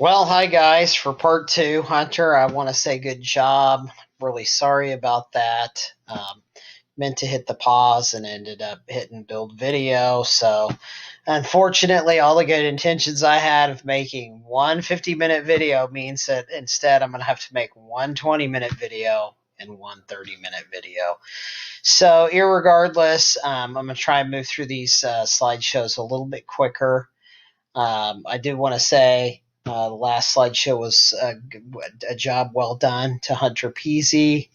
Well, hi guys. For part two, Hunter, I want to say good job. Really sorry about that. Meant to hit the pause and ended up hitting build video. So, unfortunately, all the good intentions I had of making one 50-minute video means that instead I'm going to have to make one 20-minute video and one 30-minute video. So, irregardless, I'm going to try and move through these slideshows a little bit quicker. I do want to say the last slideshow was a job well done to Hunter Peasy,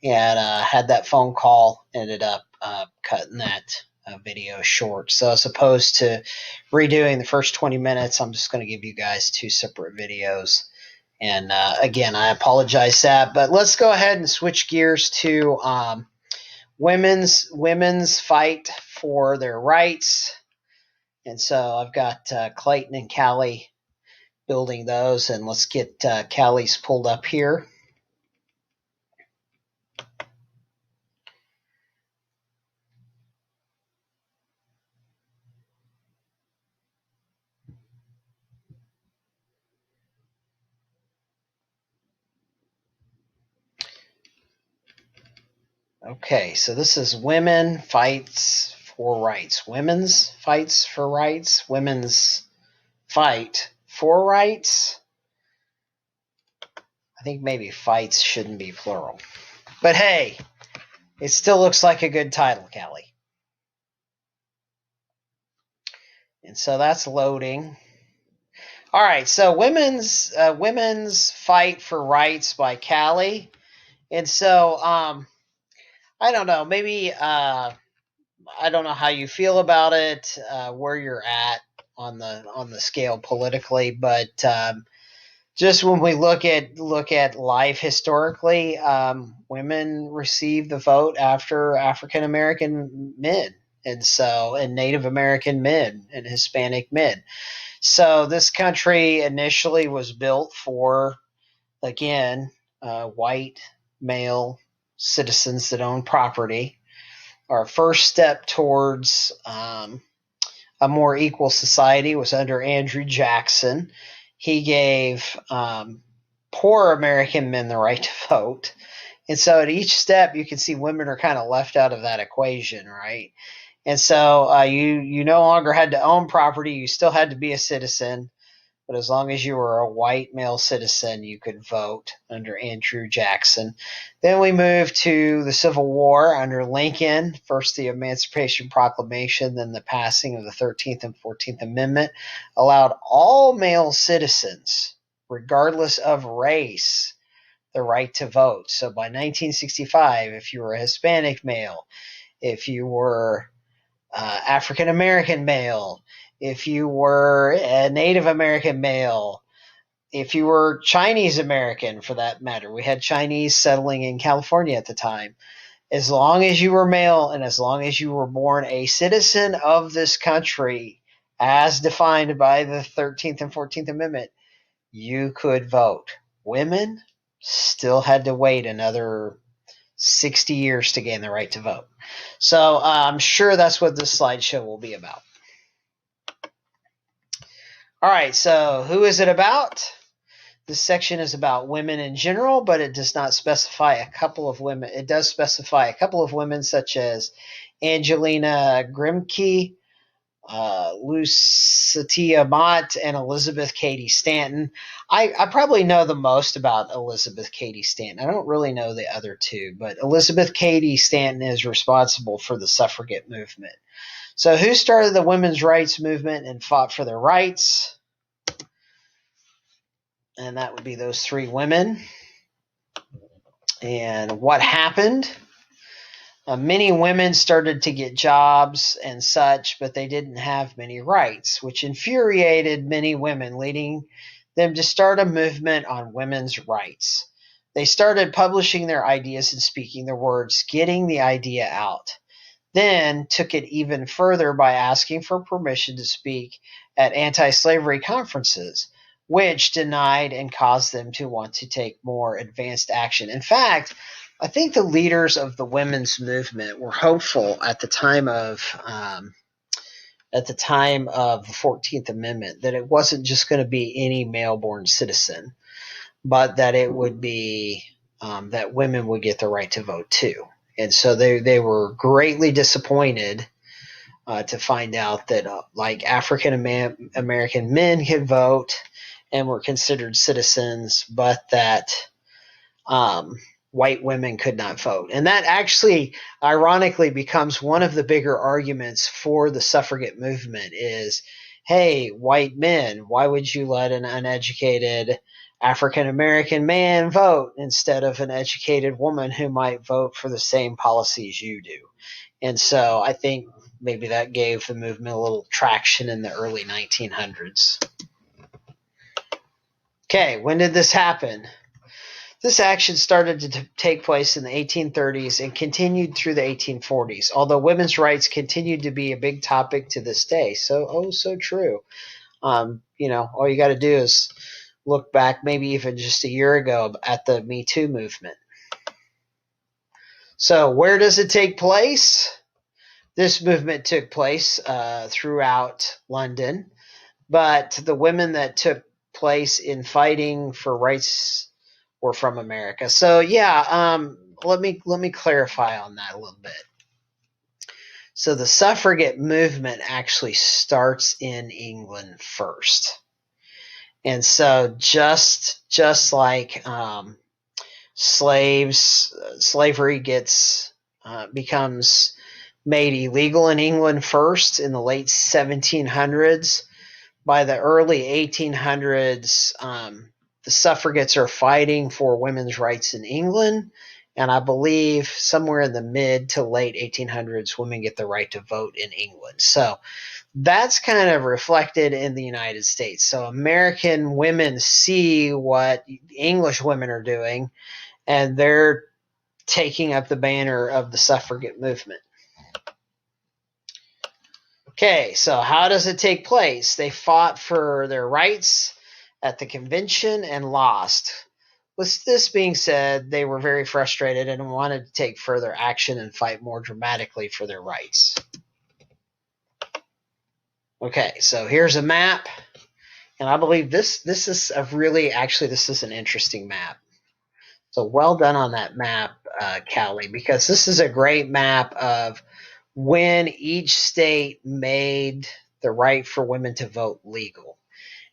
and had that phone call, ended up cutting that video short. So as opposed to redoing the first 20 minutes, I'm just going to give you guys two separate videos. And again, I apologize that, but let's go ahead and switch gears to women's fight for their rights. And so I've got Clayton and Callie building those, and let's get Callie's pulled up here. Okay, so this is Women Fights for Rights. Women's Fights for Rights. Women's Fight for Rights. I think maybe fights shouldn't be plural. But hey, it still looks like a good title, Callie. And so that's loading. All right, so women's Fight for Rights by Callie. And so I don't know, maybe I don't know how you feel about it, where you're at on the scale politically, but just when we look at life historically, women received the vote after African American men, and Native American men and Hispanic men. So this country initially was built for, again, white male citizens that own property. Our first step towards a more equal society was under Andrew Jackson. He gave poor American men the right to vote. And so at each step, you can see women are kind of left out of that equation, right? And so you no longer had to own property. You still had to be a citizen. But as long as you were a white male citizen, you could vote under Andrew Jackson. Then we moved to the Civil War under Lincoln. First, the Emancipation Proclamation, then the passing of the 13th and 14th Amendment allowed all male citizens, regardless of race, the right to vote. So by 1965, if you were a Hispanic male, if you were African American male, if you were a Native American male, if you were Chinese American for that matter, we had Chinese settling in California at the time. As long as you were male and as long as you were born a citizen of this country, as defined by the 13th and 14th Amendment, you could vote. Women still had to wait another 60 years to gain the right to vote. So I'm sure that's what this slideshow will be about. All right, so who is it about? This section is about women in general, but it does not specify a couple of women. It does specify a couple of women such as Angelina Grimke, Lucia Mott, and Elizabeth Cady Stanton. I probably know the most about Elizabeth Cady Stanton. I don't really know the other two, but Elizabeth Cady Stanton is responsible for the suffragette movement. So who started the women's rights movement and fought for their rights? And that would be those three women. And what happened? Many women started to get jobs and such, but they didn't have many rights, which infuriated many women, leading them to start a movement on women's rights. They started publishing their ideas and speaking their words, getting the idea out. Then took it even further by asking for permission to speak at anti-slavery conferences, which denied and caused them to want to take more advanced action. In fact, I think the leaders of the women's movement were hopeful at the time of at the time of the 14th Amendment that it wasn't just going to be any male-born citizen, but that it would be that women would get the right to vote too. And so they were greatly disappointed to find out that like African American men could vote and were considered citizens, but that um, white women could not vote. And that actually, ironically, becomes one of the bigger arguments for the suffragette movement is, hey, white men, why would you let an uneducated African American man vote instead of an educated woman who might vote for the same policies you do? And so I think maybe that gave the movement a little traction in the early 1900s. Okay, when did this happen? This action started to take place in the 1830s and continued through the 1840s, although women's rights continued to be a big topic to this day. So true. All you got to do is look back maybe even just a year ago at the Me Too movement. So where does it take place? This movement took place throughout London, but the women that took place in fighting for rights were from America. So yeah, let me clarify on that a little bit. So the suffragette movement actually starts in England first, and so just like slavery becomes made illegal in England first in the late 1700s. By the early 1800s, the suffragettes are fighting for women's rights in England, and I believe somewhere in the mid to late 1800s, women get the right to vote in England. So that's kind of reflected in the United States. So American women see what English women are doing, and they're taking up the banner of the suffragette movement. Okay, so how does it take place? They fought for their rights at the convention and lost. With this being said, they were very frustrated and wanted to take further action and fight more dramatically for their rights. Okay, so here's a map, and I believe this is an interesting map. So well done on that map, Callie, because this is a great map of when each state made the right for women to vote legal.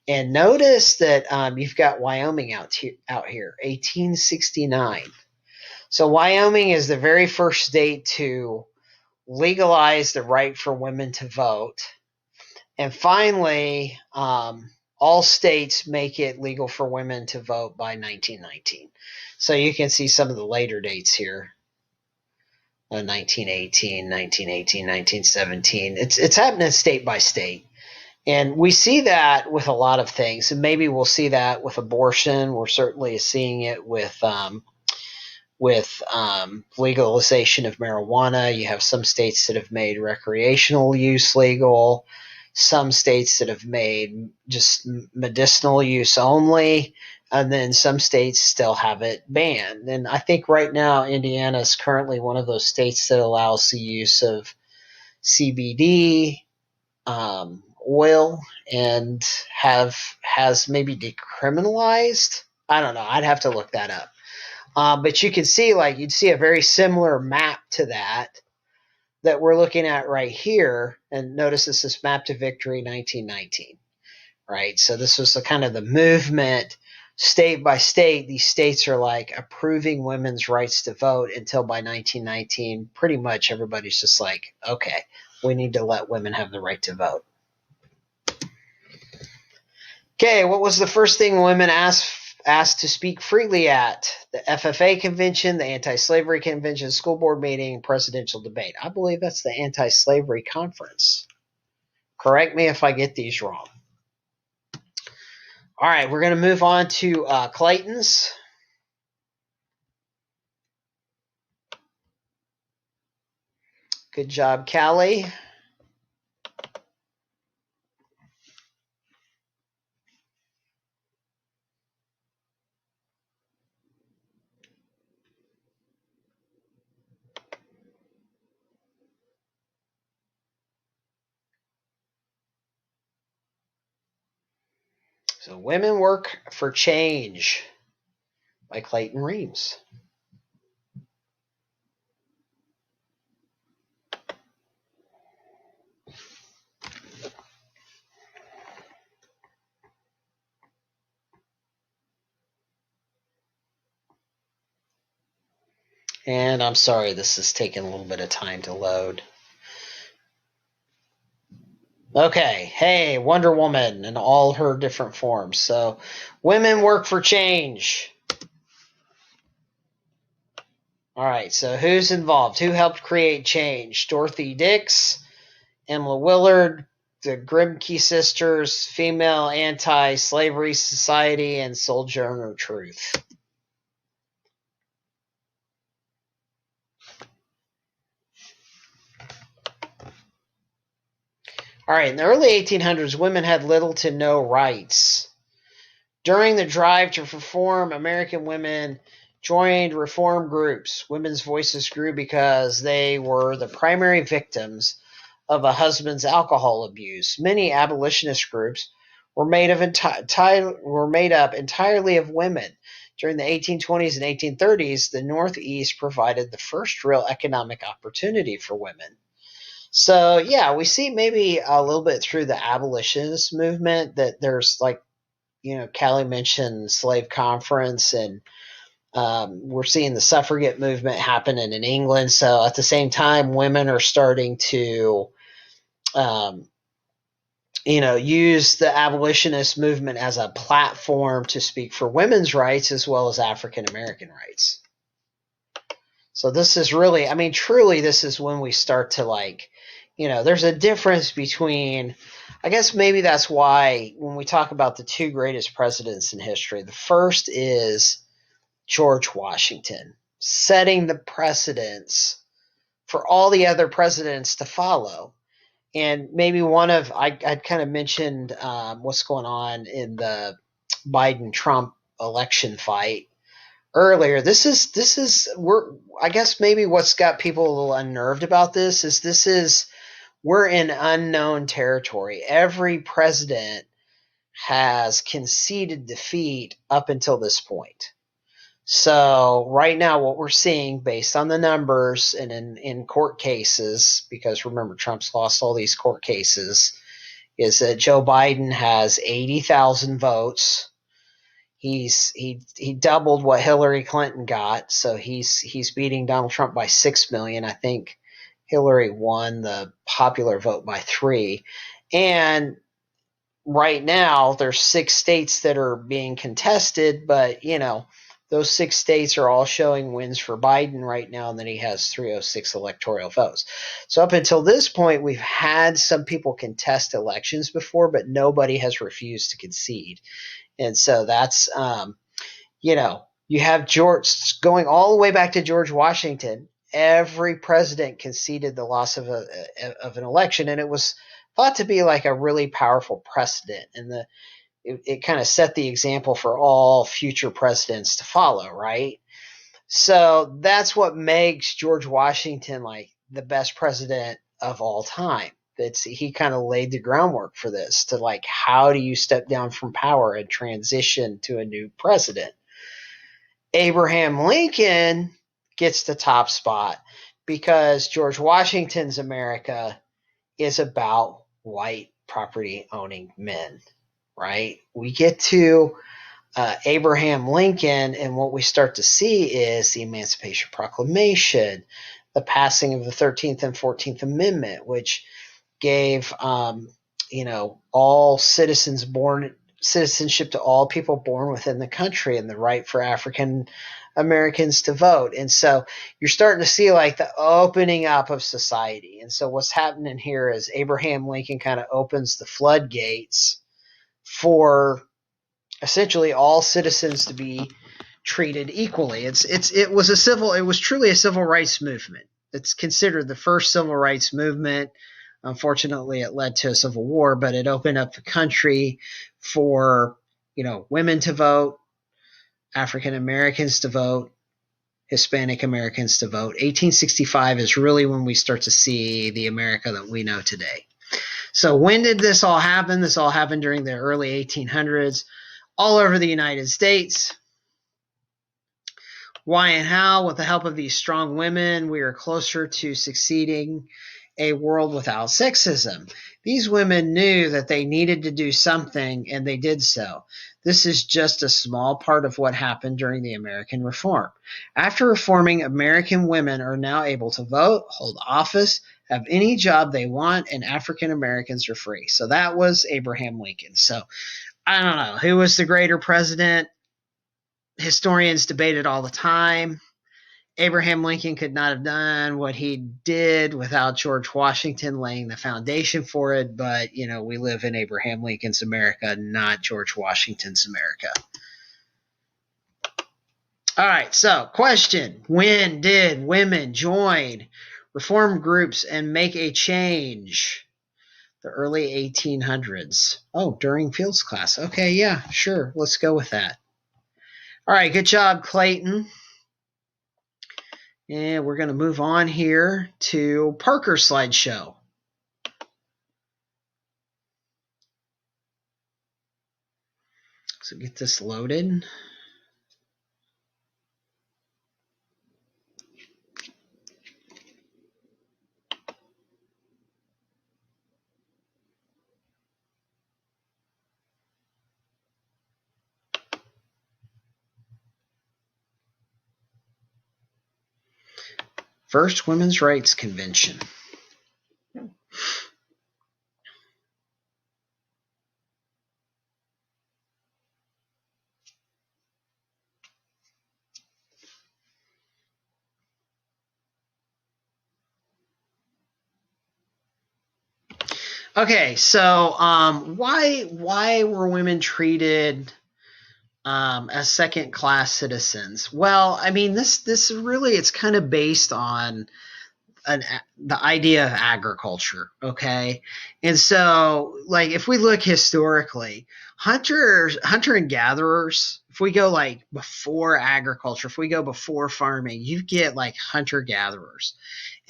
And notice that you've got Wyoming out here, 1869. So Wyoming is the very first state to legalize the right for women to vote. And finally, all states make it legal for women to vote by 1919. So you can see some of the later dates here. 1918, 1918, 1917. It's happening state by state. And we see that with a lot of things. And maybe we'll see that with abortion. We're certainly seeing it with legalization of marijuana. You have some states that have made recreational use legal, some states that have made just medicinal use only, and then some states still have it banned. And I think right now Indiana is currently one of those states that allows the use of CBD oil and has maybe decriminalized. I don't know. I'd have to look that up. But you can see, like, you'd see a very similar map to that we're looking at right here. And notice this is Map to Victory 1919, right? So this was the kind of the movement state by state. These states are like approving women's rights to vote until by 1919, pretty much everybody's just like, okay, we need to let women have the right to vote. Okay, what was the first thing women asked to speak freely at? The FFA convention, the anti-slavery convention, school board meeting, presidential debate. I believe that's the anti-slavery conference. Correct me if I get these wrong. All right, we're going to move on to Clayton's. Good job, Callie. So Women Work for Change by Clayton Reams. And I'm sorry, this is taking a little bit of time to load. Okay, hey, Wonder Woman in all her different forms. So, Women Work for Change. All right, so who's involved? Who helped create change? Dorothy Dix, Emma Willard, the Grimke Sisters, Female Anti-Slavery Society, and Sojourner Truth. All right, in the early 1800s, women had little to no rights. During the drive to reform, American women joined reform groups. Women's voices grew because they were the primary victims of a husband's alcohol abuse. Many abolitionist groups were made up entirely of women. During the 1820s and 1830s, the Northeast provided the first real economic opportunity for women. So, yeah, we see maybe a little bit through the abolitionist movement that there's like, Callie mentioned slave conference, and we're seeing the suffragette movement happening in England. So at the same time, women are starting to, use the abolitionist movement as a platform to speak for women's rights as well as African American rights. So this is really, truly, this is when we start to there's a difference between, I guess maybe that's why when we talk about the two greatest presidents in history, the first is George Washington, setting the precedence for all the other presidents to follow. And maybe I'd kind of mentioned what's going on in the Biden-Trump election fight earlier. I guess maybe what's got people a little unnerved about this is we're in unknown territory. Every president has conceded defeat up until this point. So right now what we're seeing based on the numbers and in court cases, because remember Trump's lost all these court cases, is that Joe Biden has 80,000 votes. He doubled what Hillary Clinton got, so he's beating Donald Trump by 6 million. I think Hillary won the popular vote by 3. And right now there's 6 states that are being contested, but those 6 states are all showing wins for Biden right now, and then he has 306 electoral votes. So up until this point, we've had some people contest elections before, but nobody has refused to concede. And so that's, you have George going all the way back to George Washington. Every president conceded the loss of an election, and it was thought to be like a really powerful precedent. And it kind of set the example for all future presidents to follow, right? So that's what makes George Washington like the best president of all time. He kind of laid the groundwork for this, to like, how do you step down from power and transition to a new president? Abraham Lincoln gets the top spot because George Washington's America is about white property owning men, right? We get to Abraham Lincoln, and what we start to see is the Emancipation Proclamation, the passing of the 13th and 14th Amendment, which gave all citizenship to all people born within the country, and the right for African Americans to vote. And so you're starting to see like the opening up of society. And so what's happening here is Abraham Lincoln kind of opens the floodgates for essentially all citizens to be treated equally. It was truly a civil rights movement. It's considered the first civil rights movement. Unfortunately, it led to a civil war, but it opened up the country for, women to vote, African Americans to vote, Hispanic Americans to vote. 1865 is really when we start to see the America that we know today. So when did this all happen? This all happened during the early 1800s, all over the United States. Why and how? With the help of these strong women, we are closer to succeeding a world without sexism. These women knew that they needed to do something, and they did so. This is just a small part of what happened during the American Reform. After reforming, American women are now able to vote, hold office, have any job they want, and African Americans are free. So that was Abraham Lincoln. So I don't know who was the greater president. Historians debate it all the time. Abraham Lincoln could not have done what he did without George Washington laying the foundation for it, but we live in Abraham Lincoln's America, not George Washington's America. All right, so question: when did women join reform groups and make a change? The early 1800s. Oh, during Fields class. Okay, yeah, sure. Let's go with that. All right, good job, Clayton. And we're going to move on here to Parker's slideshow. So get this loaded. First Women's Rights Convention. Okay, so why were women treated as second-class citizens? Well, I mean, this really, it's kind of based on the idea of agriculture, okay? And so, like, if we look historically, hunter and gatherers, if we go like before agriculture, if we go before farming, you get like hunter gatherers.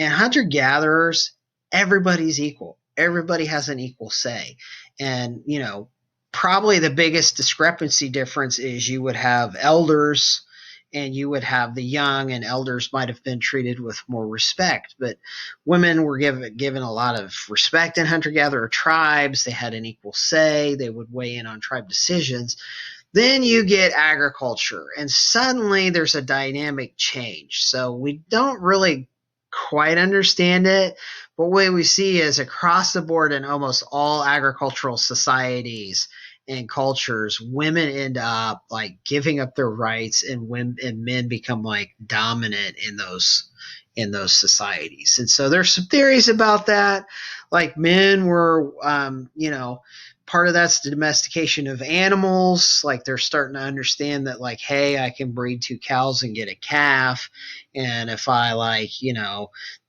And hunter gatherers, everybody's equal. Everybody has an equal say. And, probably the biggest discrepancy difference is you would have elders and you would have the young, and elders might have been treated with more respect. But women were given a lot of respect in hunter-gatherer tribes. They had an equal say. They would weigh in on tribe decisions. Then you get agriculture, and suddenly there's a dynamic change. So we don't really quite understand it, but what we see is across the board in almost all agricultural societies and cultures, women end up like giving up their rights, and men become like dominant in those societies. And so there's some theories about that. Like men were, part of that's the domestication of animals. Like they're starting to understand that, like, hey, I can breed 2 cows and get a calf. And if I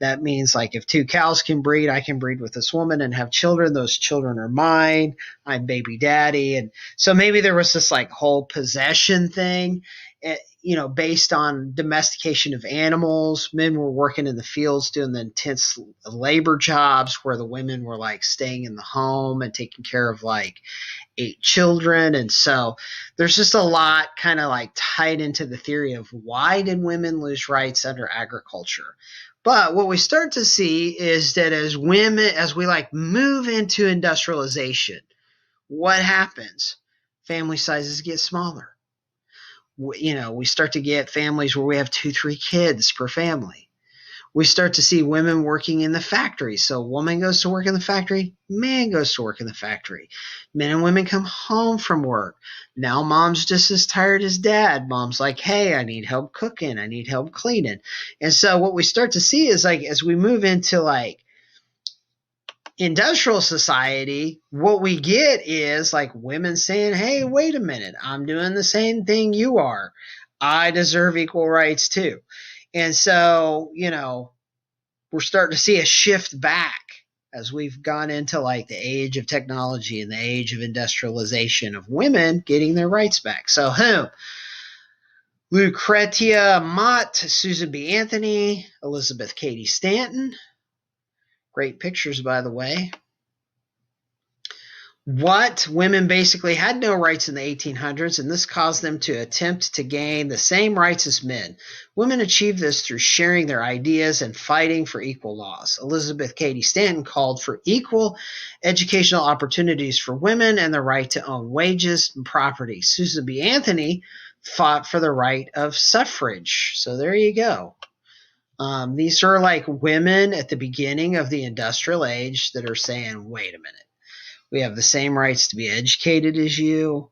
that means like if 2 cows can breed, I can breed with this woman and have children. Those children are mine. I'm baby daddy. And so maybe there was this like whole possession thing, based on domestication of animals. Men were working in the fields doing the intense labor jobs where the women were like staying in the home and taking care of like 8 children. And so there's just a lot kind of like tied into the theory of why did women lose rights under agriculture. But what we start to see is that as we like move into industrialization, what happens? Family sizes get smaller. We start to get families where we have 2-3 kids per family. We start to see women working in the factory. So a woman goes to work in the factory, man goes to work in the factory. Men and women come home from work. Now mom's just as tired as dad. Mom's like, hey, I need help cooking. I need help cleaning. And so what we start to see is like, as we move into like industrial society, what we get is like women saying, hey, wait a minute, I'm doing the same thing you are. I deserve equal rights too. And so, we're starting to see a shift back as we've gone into like the age of technology and the age of industrialization of women getting their rights back. So who? Lucretia Mott, Susan B. Anthony, Elizabeth Cady Stanton. Great pictures, by the way. what women basically had no rights in the 1800s, and this caused them to attempt to gain the same rights as men. Women achieved this through sharing their ideas and fighting for equal laws. Elizabeth Cady Stanton called for equal educational opportunities for women and the right to own wages and property. Susan B. Anthony fought for the right of suffrage. So there you go. These are like women at the beginning of the industrial age that are saying, wait a minute. We have the same rights to be educated as you.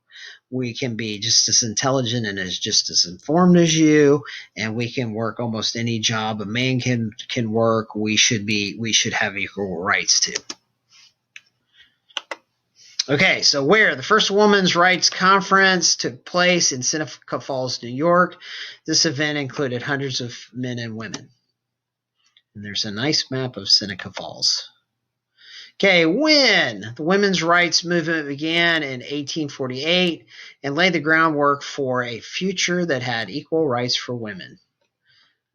We can be just as intelligent and just as informed as you, and we can work almost any job a man can work. We should have equal rights too. Okay, so where the first women's rights conference took place in Seneca Falls, New York. This event included hundreds of men and women. And there's a nice map of Seneca Falls. Okay, when the women's rights movement began in 1848 and laid the groundwork for a future that had equal rights for women.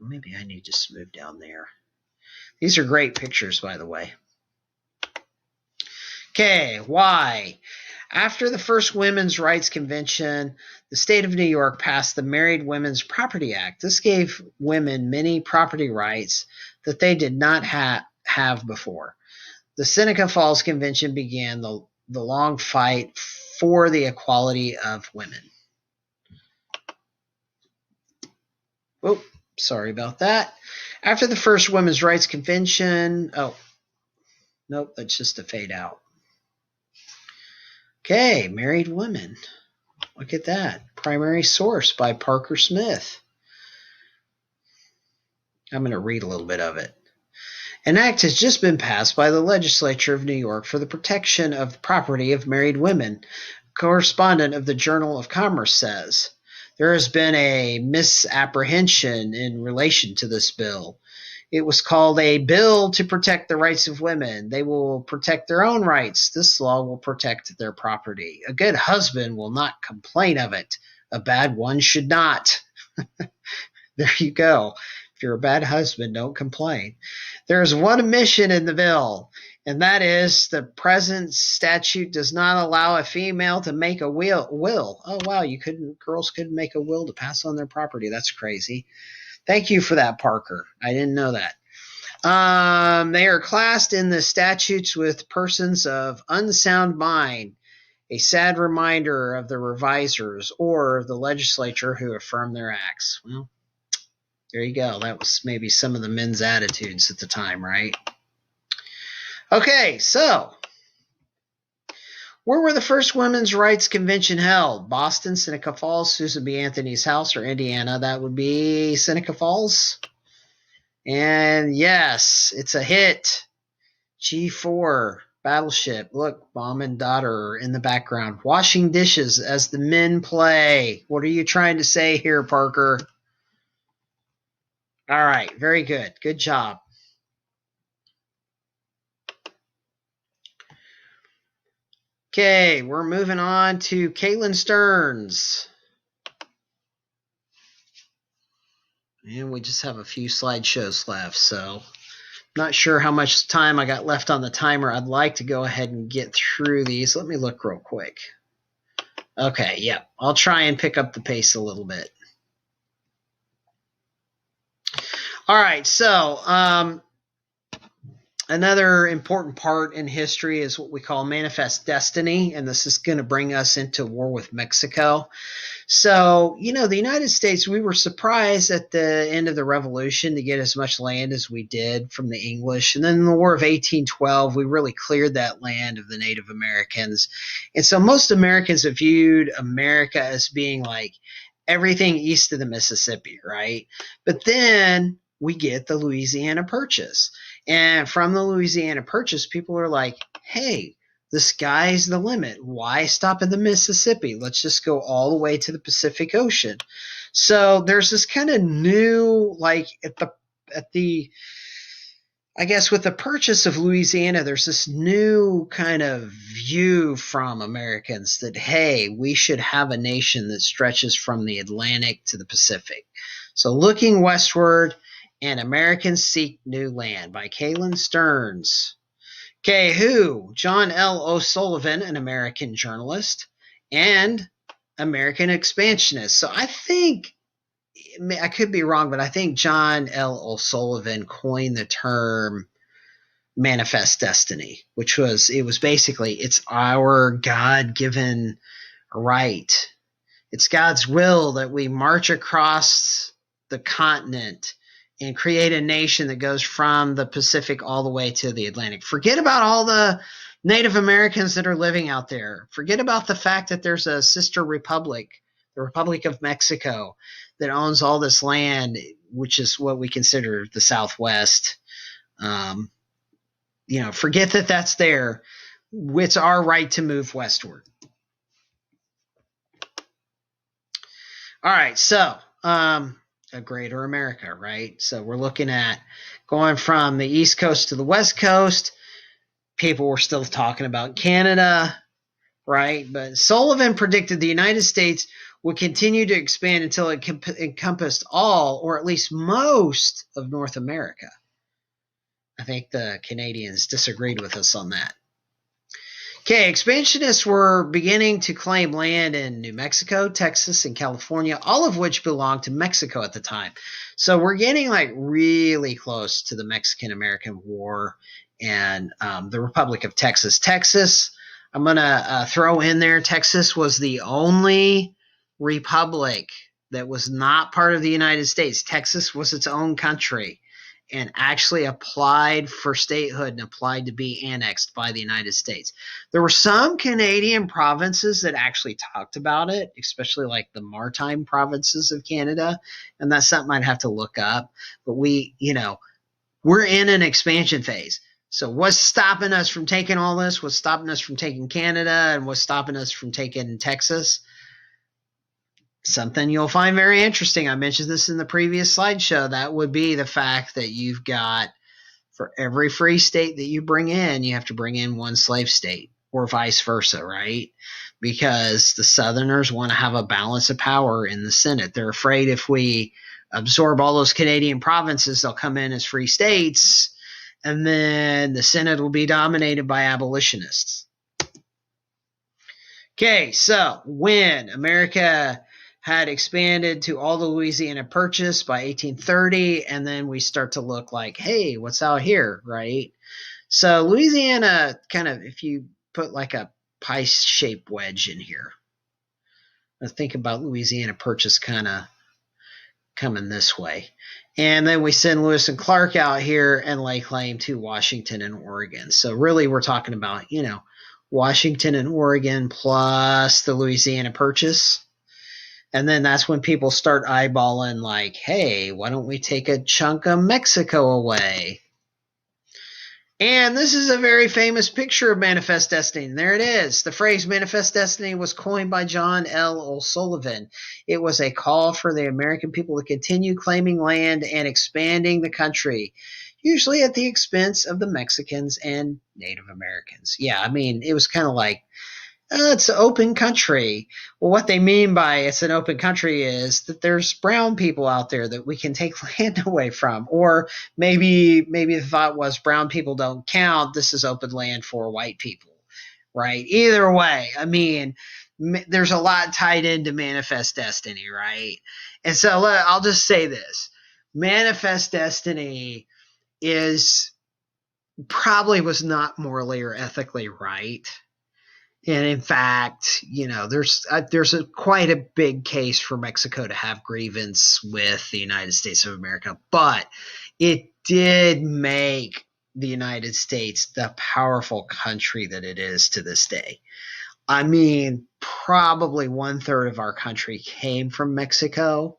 Maybe I need to move down there. These are great pictures, by the way. Okay, why? After the first Women's Rights Convention, the state of New York passed the Married Women's Property Act. This gave women many property rights that they did not have before. The Seneca Falls Convention began the long fight for the equality of women. Oh, sorry about that. After the first Women's Rights Convention, nope, that's just a fade out. Okay, Married Women. Look at that. Primary source by Parker Smith. I'm going to read a little bit of it. An act has just been passed by the legislature of New York for the protection of the property of married women. A correspondent of the Journal of Commerce says, there has been a misapprehension in relation to this bill. It was called a bill to protect the rights of women. They will protect their own rights. This law will protect their property. A good husband will not complain of it. A bad one should not. There you go. If you're a bad husband, don't complain. There is one omission in the bill, and that is the present statute does not allow a female to make a will. Oh, wow, girls couldn't make a will to pass on their property. That's crazy. Thank you for that, Parker. I didn't know that. They are classed in the statutes with persons of unsound mind, a sad reminder of the revisers or the legislature who affirmed their acts. Well, there you go. That was maybe some of the men's attitudes at the time, right? Okay, so where were the first women's rights convention held? Boston, Seneca Falls, Susan B. Anthony's house, or Indiana? That would be Seneca Falls. And yes, it's a hit. G4 battleship. Look, mom and daughter are in the background washing dishes as the men play. What are you trying to say here, Parker? All right, very good. Good job. Okay, we're moving on to Caitlin Stearns. And we just have a few slideshows left, so not sure how much time I got left on the timer. I'd like to go ahead and get through these. Let me look real quick. Okay, yep. I'll try and pick up the pace a little bit. All right, so another important part in history is what we call manifest destiny, and this is going to bring us into war with Mexico. So, the United States, we were surprised at the end of the Revolution to get as much land as we did from the English. And then in the War of 1812, we really cleared that land of the Native Americans. And so most Americans have viewed America as being like everything east of the Mississippi, right? But then we get the Louisiana Purchase. And from the Louisiana Purchase, people are like, hey, the sky's the limit. Why stop at the Mississippi? Let's just go all the way to the Pacific Ocean. So there's this kind of new, like I guess with the purchase of Louisiana, there's this new kind of view from Americans that, hey, we should have a nation that stretches from the Atlantic to the Pacific. So looking westward, and Americans Seek New Land by Caitlin Stearns. Okay, who? John L. O'Sullivan, an American journalist and American expansionist. So I think, I could be wrong, but I think John L. O'Sullivan coined the term manifest destiny, which was, it was basically, it's our God-given right. It's God's will that we march across the continent and create a nation that goes from the Pacific all the way to the Atlantic. Forget about all the Native Americans that are living out there. Forget about the fact that there's a sister republic, the Republic of Mexico, that owns all this land, which is what we consider the Southwest. Forget that that's there. It's our right to move westward. All right, so a greater America, right? So we're looking at going from the East Coast to the West Coast. People were still talking about Canada, right? But Sullivan predicted the United States would continue to expand until it encompassed all, or at least most, of North America. I think the Canadians disagreed with us on that. Okay, expansionists were beginning to claim land in New Mexico, Texas, and California, all of which belonged to Mexico at the time. So we're getting like really close to the Mexican-American War and the Republic of Texas. Texas, I'm going to throw in there, Texas was the only republic that was not part of the United States. Texas was its own country and actually applied for statehood and applied to be annexed by the United States. There were some Canadian provinces that actually talked about it, especially like the Maritime provinces of Canada, and that's something I'd have to look up. But we're in an expansion phase. So what's stopping us from taking all this? What's stopping us from taking Canada? And what's stopping us from taking Texas? Something you'll find very interesting. I mentioned this in the previous slideshow. That would be the fact that you've got, for every free state that you bring in, you have to bring in one slave state, or vice versa, right? Because the Southerners want to have a balance of power in the Senate. They're afraid if we absorb all those Canadian provinces, they'll come in as free states, and then the Senate will be dominated by abolitionists. Okay, so when America had expanded to all the Louisiana Purchase by 1830, and then we start to look like, hey, what's out here, right? So Louisiana, kind of, if you put like a pie-shaped wedge in here, I think about Louisiana Purchase kind of coming this way. And then we send Lewis and Clark out here and lay claim to Washington and Oregon. So really we're talking about, Washington and Oregon plus the Louisiana Purchase. And then that's when people start eyeballing like, hey, why don't we take a chunk of Mexico away? And this is a very famous picture of Manifest Destiny. There it is. The phrase Manifest Destiny was coined by John L. O'Sullivan. It was a call for the American people to continue claiming land and expanding the country, usually at the expense of the Mexicans and Native Americans. Yeah, I mean, it was kind of like, it's an open country. Well, what they mean by it's an open country is that there's brown people out there that we can take land away from. Or maybe the thought was brown people don't count. This is open land for white people, right? Either way, I mean, there's a lot tied into Manifest Destiny, right? And so I'll just say this. Manifest Destiny probably was not morally or ethically right. And in fact, there's quite a big case for Mexico to have grievance with the United States of America, but it did make the United States the powerful country that it is to this day. I mean, probably 1/3 of our country came from Mexico.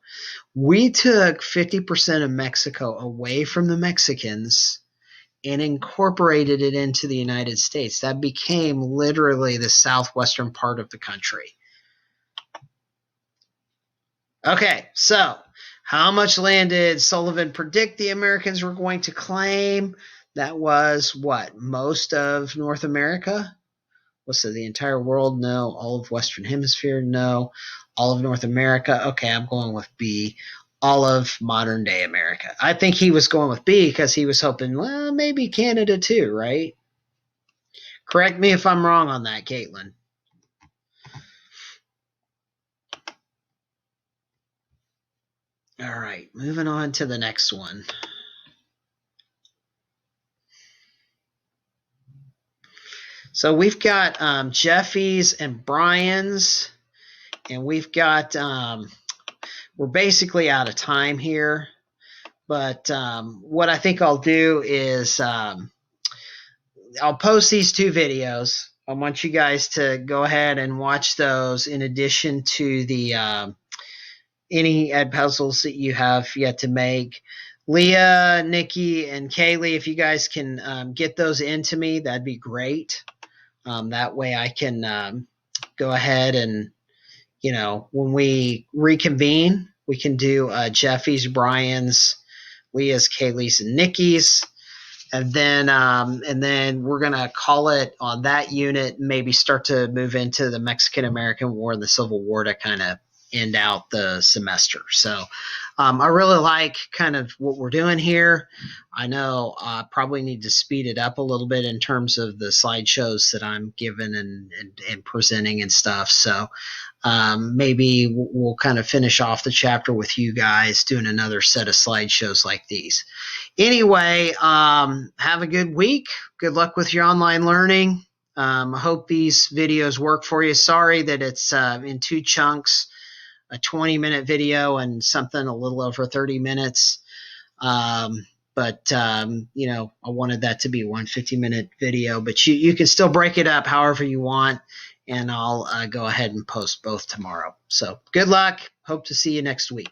We took 50% of Mexico away from the Mexicans and incorporated it into the United States. That became literally the southwestern part of the country. Okay, so how much land did Sullivan predict the Americans were going to claim? That was what? Most of North America? Was it the entire world? No. All of Western Hemisphere? No. All of North America? Okay, I'm going with B. All of modern day America. I think he was going with B because he was hoping, well, maybe Canada too, right? Correct me if I'm wrong on that, Caitlin. All right, moving on to the next one. So we've got Jeffy's and Brian's, and we've got, we're basically out of time here. But what I think I'll do is I'll post these two videos. I want you guys to go ahead and watch those in addition to the any Edpuzzles that you have yet to make. Leah, Nikki, and Kaylee, if you guys can get those into me, that'd be great. That way I can go ahead and, when we reconvene, we can do Jeffy's, Brian's, Leah's, Kaylee's, and Nikki's. And then we're gonna call it on that unit. Maybe start to move into the Mexican American War and the Civil War to kind of end out the semester. So I really like kind of what we're doing here. I know I probably need to speed it up a little bit in terms of the slideshows that I'm giving and presenting and stuff. So maybe we'll kind of finish off the chapter with you guys doing another set of slideshows like these. Anyway, have a good week. Good luck with your online learning. I hope these videos work for you. Sorry that it's in two chunks, a 20-minute video and something a little over 30 minutes. But I wanted that to be one 50-minute video, but you can still break it up however you want, and I'll go ahead and post both tomorrow. So good luck. Hope to see you next week.